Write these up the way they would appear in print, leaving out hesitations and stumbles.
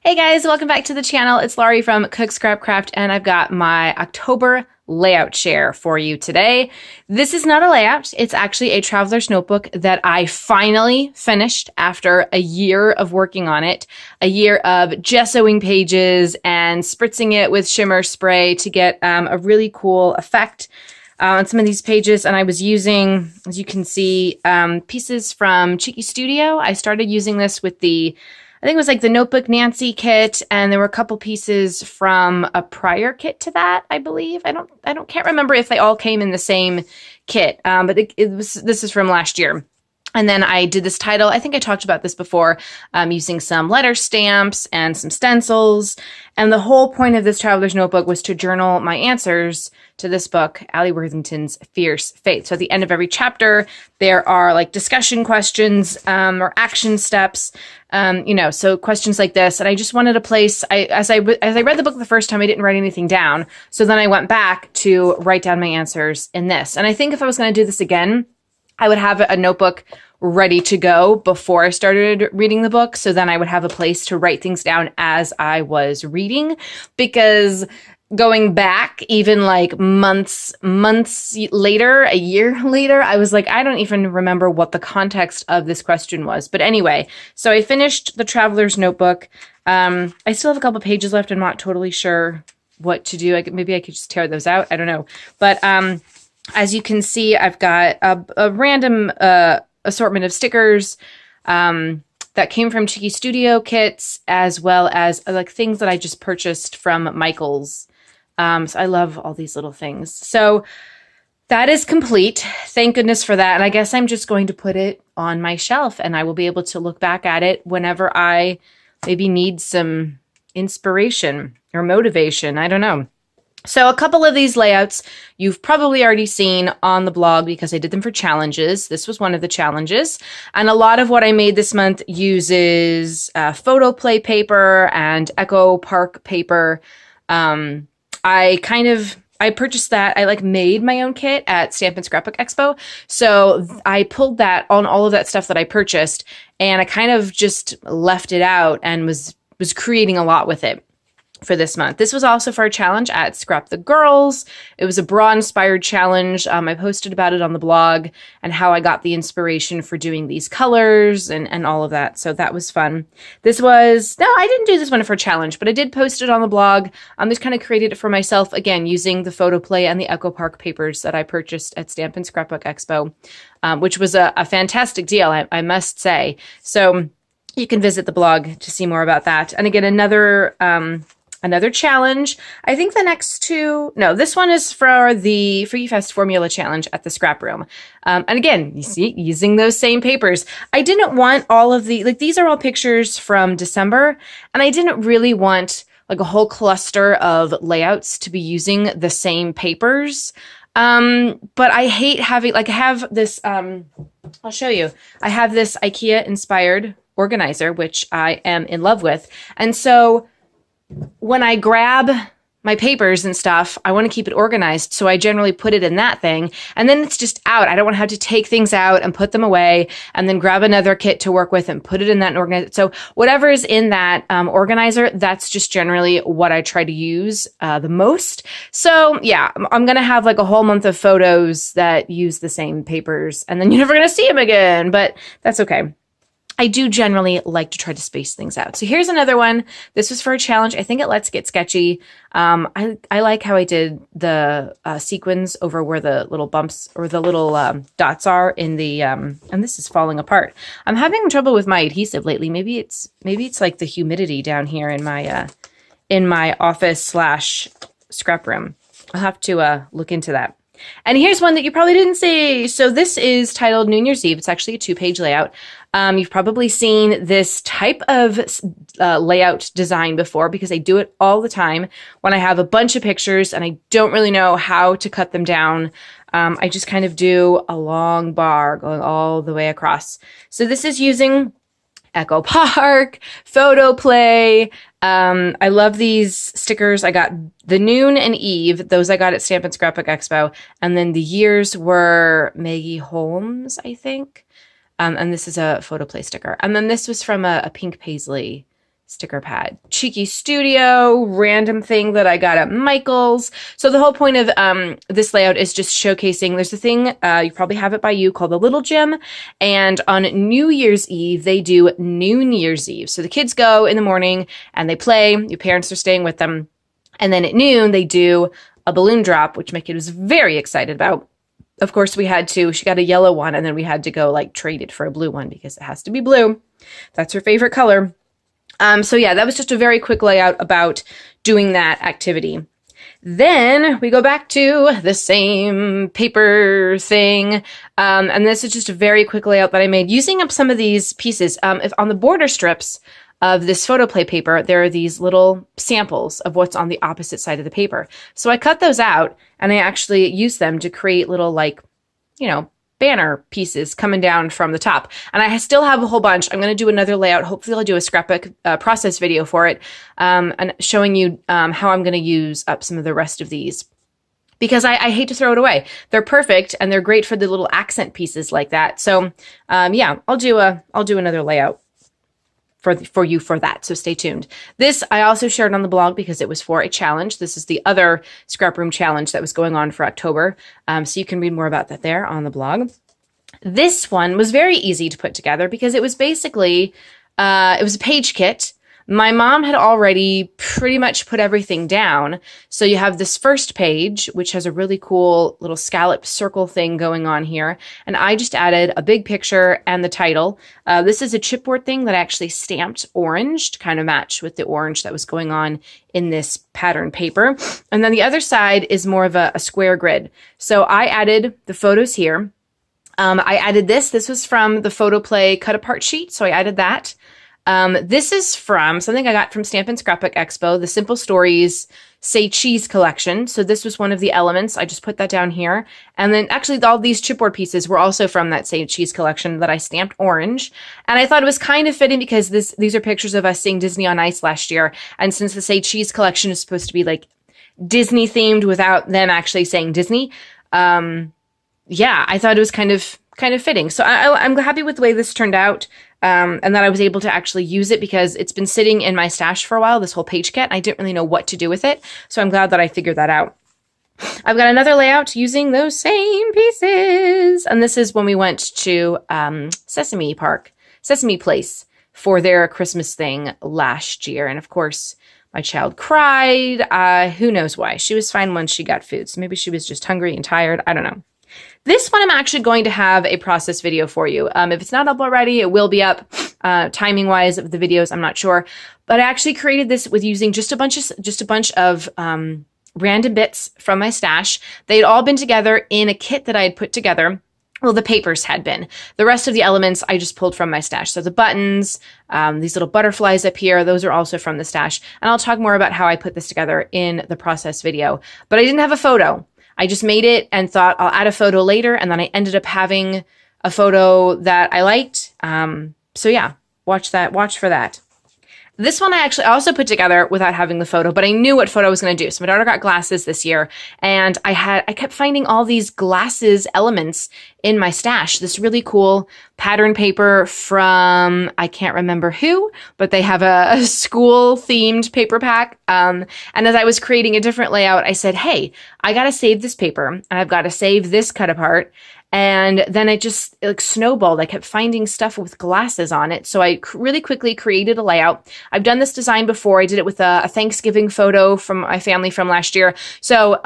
Hey guys, welcome back to the channel. It's Laurie from Cook Scrap Craft, and I've got my October layout share for you today. This is not a layout. It's actually a traveler's notebook that I finally finished after a year of working on it, a year of gessoing pages and spritzing it with shimmer spray to get a really cool effect on some of these pages. And I was using, as you can see, pieces from Cheeky Studio. I started using this with I think it was like the Notebook Nancy kit, and there were a couple pieces from a prior kit to that, I believe. Can't remember if they all came in the same kit, but this is from last year. And then I did this title. I think I talked about this before, using some letter stamps and some stencils. And the whole point of this traveler's notebook was to journal my answers to this book, Allie Worthington's Fierce Faith. So at the end of every chapter, there are like discussion questions or action steps, so questions like this. And I just wanted a place. As I read the book the first time, I didn't write anything down. So then I went back to write down my answers in this. And I think if I was going to do this again, I would have a notebook ready to go before I started reading the book. So then I would have a place to write things down as I was reading, because going back even like months later, a year later, I was like, I don't even remember what the context of this question was. But anyway, so I finished the Traveler's Notebook. I still have a couple pages left. I'm not totally sure what to do. Maybe I could just tear those out. I don't know. But as you can see, I've got a random assortment of stickers that came from Cheeky Studio kits, as well as like things that I just purchased from Michael's. So I love all these little things. So that is complete. Thank goodness for that. And I guess I'm just going to put it on my shelf, and I will be able to look back at it whenever I maybe need some inspiration or motivation. I don't know. So a couple of these layouts you've probably already seen on the blog because I did them for challenges. This was one of the challenges. And a lot of what I made this month uses photo play paper and Echo Park paper. I purchased that. I made my own kit at Stamp and Scrapbook Expo. So I pulled that on all of that stuff that I purchased, and I kind of just left it out and was creating a lot with it for this month. This was also for a challenge at Scrap the Girls. It was a bra-inspired challenge. I posted about it on the blog and how I got the inspiration for doing these colors and all of that. So that was fun. No, I didn't do this one for a challenge, but I did post it on the blog. I just kind of created it for myself, again, using the photo play and the Echo Park papers that I purchased at Stamp and Scrapbook Expo, which was a fantastic deal, I must say. So you can visit the blog to see more about that. And again, another challenge. I think the next two, no, this one is for the Freaky Fest Formula Challenge at the ScrapRoom. And again, you see, using those same papers. I didn't want all of these are all pictures from December, and I didn't really want like a whole cluster of layouts to be using the same papers. But I hate having, I have this, I'll show you. I have this IKEA inspired organizer, which I am in love with. And so when I grab my papers and stuff, I want to keep it organized. So I generally put it in that thing, and then it's just out. I don't want to have to take things out and put them away and then grab another kit to work with and put it in that organizer. So whatever is in that organizer, that's just generally what I try to use the most. So yeah, I'm going to have like a whole month of photos that use the same papers, and then you're never going to see them again, but that's okay. I do generally like to try to space things out. So here's another one. This was for a challenge. I think it Let's Get Sketchy. I like how I did the sequins over where the little bumps or the little dots are in the, and this is falling apart. I'm having trouble with my adhesive lately. Maybe it's like the humidity down here in my office / scrap room. I'll have to look into that. And here's one that you probably didn't see. So this is titled New Year's Eve. It's actually a 2-page layout. You've probably seen this type of layout design before, because I do it all the time when I have a bunch of pictures and I don't really know how to cut them down. I just kind of do a long bar going all the way across. So this is using Echo Park, Photo Play. I love these stickers. I got the Noon and Eve. Those I got at Stamp and Scrapbook Expo. And then the years were Maggie Holmes, I think. And this is a Photo Play sticker. And then this was from a Pink Paisley sticker pad. Cheeky Studio, random thing that I got at Michael's. So the whole point of this layout is just showcasing, there's a thing, you probably have it by you, called the Little Gym. And on New Year's Eve, they do Noon Year's Eve. So the kids go in the morning and they play. Your parents are staying with them. And then at noon, they do a balloon drop, which Mickey was very excited about. Of course, she got a yellow one, and then we had to go like trade it for a blue one because it has to be blue. That's her favorite color. So yeah, that was just a very quick layout about doing that activity. Then we go back to the same paper thing. And this is just a very quick layout that I made using up some of these pieces. If on the border strips of this photo play paper, there are these little samples of what's on the opposite side of the paper. So I cut those out and I actually used them to create little banner pieces coming down from the top. And I still have a whole bunch. I'm going to do another layout. Hopefully I'll do a scrapbook process video for it and showing you how I'm going to use up some of the rest of these. Because I hate to throw it away. They're perfect and they're great for the little accent pieces like that. So yeah, I'll do another layout for you for that. So stay tuned. This I also shared on the blog because it was for a challenge. This is the other ScrapRoom challenge that was going on for October. So you can read more about that there on the blog. This one was very easy to put together because it was basically, it was a page kit. My mom had already pretty much put everything down. So you have this first page, which has a really cool little scallop circle thing going on here. And I just added a big picture and the title. This is a chipboard thing that I actually stamped orange to kind of match with the orange that was going on in this pattern paper. And then the other side is more of a square grid. So I added the photos here. I added this. This was from the photo play cut apart sheet. So I added that. This is from something I got from Stampin' Scrapbook Expo, the Simple Stories Say Cheese collection. So this was one of the elements. I just put that down here. And then actually all these chipboard pieces were also from that Say Cheese collection that I stamped orange. And I thought it was kind of fitting because these are pictures of us seeing Disney on Ice last year. And since the Say Cheese collection is supposed to be like Disney themed without them actually saying Disney, yeah, I thought it was kind of fitting. So I'm happy with the way this turned out. And that I was able to actually use it because it's been sitting in my stash for a while, this whole page kit. I didn't really know what to do with it. So I'm glad that I figured that out. I've got another layout using those same pieces. And this is when we went to Sesame Place for their Christmas thing last year. And of course, my child cried. Who knows why? She was fine once she got food. So maybe she was just hungry and tired. I don't know. This one I'm actually going to have a process video for you. If it's not up already, it will be up. Timing wise of the videos, I'm not sure. But I actually created this with using just a bunch of random bits from my stash. They'd all been together in a kit that I had put together. Well, the papers had been. The rest of the elements I just pulled from my stash. So the buttons, these little butterflies up here, those are also from the stash. And I'll talk more about how I put this together in the process video. But I didn't have a photo. I just made it and thought I'll add a photo later. And then I ended up having a photo that I liked. So yeah, watch for that. This one I also put together without having the photo, but I knew what photo I was going to do. So my daughter got glasses this year and I kept finding all these glasses elements in my stash. This really cool pattern paper from, I can't remember who, but they have a school themed paper pack. And as I was creating a different layout, I said, hey, I got to save this paper and I've got to save this cut apart. And then it just snowballed. I kept finding stuff with glasses on it. So I really quickly created a layout. I've done this design before. I did it with a Thanksgiving photo from my family from last year. So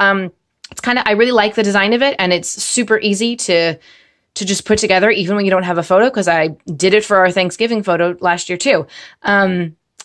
it's I really like the design of it. And it's super easy to just put together, even when you don't have a photo, because I did it for our Thanksgiving photo last year too.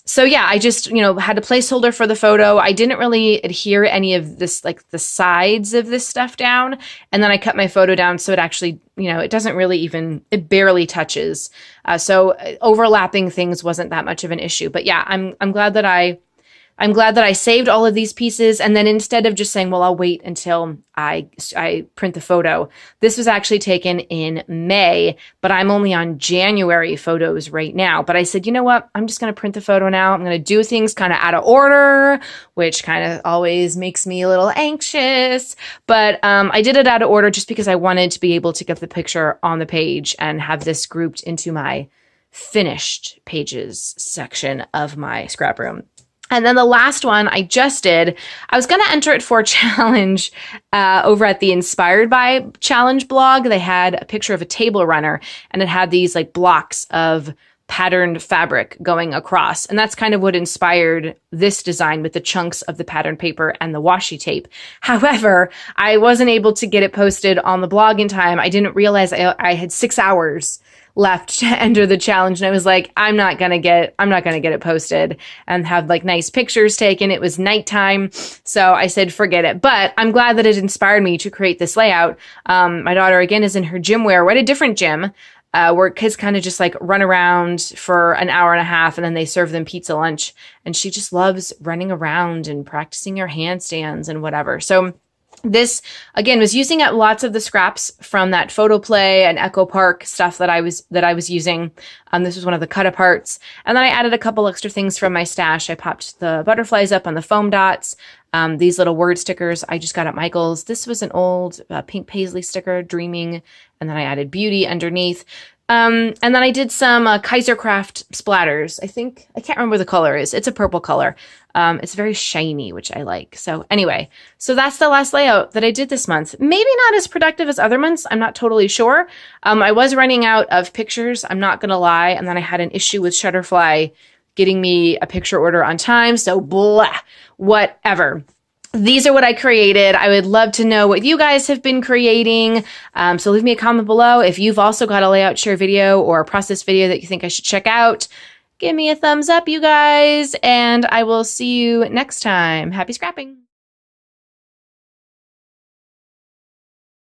So yeah, I just, had a placeholder for the photo. I didn't really adhere any of this, like the sides of this stuff down. And then I cut my photo down so it actually, it doesn't really it barely touches. So overlapping things wasn't that much of an issue. But yeah, I'm glad that I saved all of these pieces. And then instead of just saying, well, I'll wait until I print the photo, this was actually taken in May, but I'm only on January photos right now. But I said, you know what? I'm just going to print the photo now. I'm going to do things kind of out of order, which kind of always makes me a little anxious. But I did it out of order just because I wanted to be able to get the picture on the page and have this grouped into my finished pages section of my scrap room. And then the last one I just did, I was going to enter it for a challenge over at the Inspired By Challenge blog. They had a picture of a table runner, and it had these like blocks of patterned fabric going across. And that's kind of what inspired this design, with the chunks of the patterned paper and the washi tape. However, I wasn't able to get it posted on the blog in time. I didn't realize I had 6 hours left to enter the challenge, and I was like, I'm not gonna get it posted and have like nice pictures taken. It was nighttime, so I said forget it. But I'm glad that it inspired me to create this layout. My daughter again is in her gym wear. We're at a different gym where kids kind of just like run around for an hour and a half, and then they serve them pizza lunch, and she just loves running around and practicing her handstands and whatever. So this, again, was using up lots of the scraps from that photo play and Echo Park stuff that I was using. This was one of the cut aparts. And then I added a couple extra things from my stash. I popped the butterflies up on the foam dots. These little word stickers I just got at Michael's. This was an old pink paisley sticker, Dreaming. And then I added Beauty underneath. And then I did some Kaisercraft splatters. I can't remember what the color is. It's a purple color. It's very shiny, which I like. So anyway, so that's the last layout that I did this month. Maybe not as productive as other months. I'm not totally sure. I was running out of pictures. I'm not going to lie. And then I had an issue with Shutterfly getting me a picture order on time. So blah, whatever. These are what I created. I would love to know what you guys have been creating. So leave me a comment below. If you've also got a layout share video or a process video that you think I should check out, give me a thumbs up, you guys, and I will see you next time. Happy scrapping.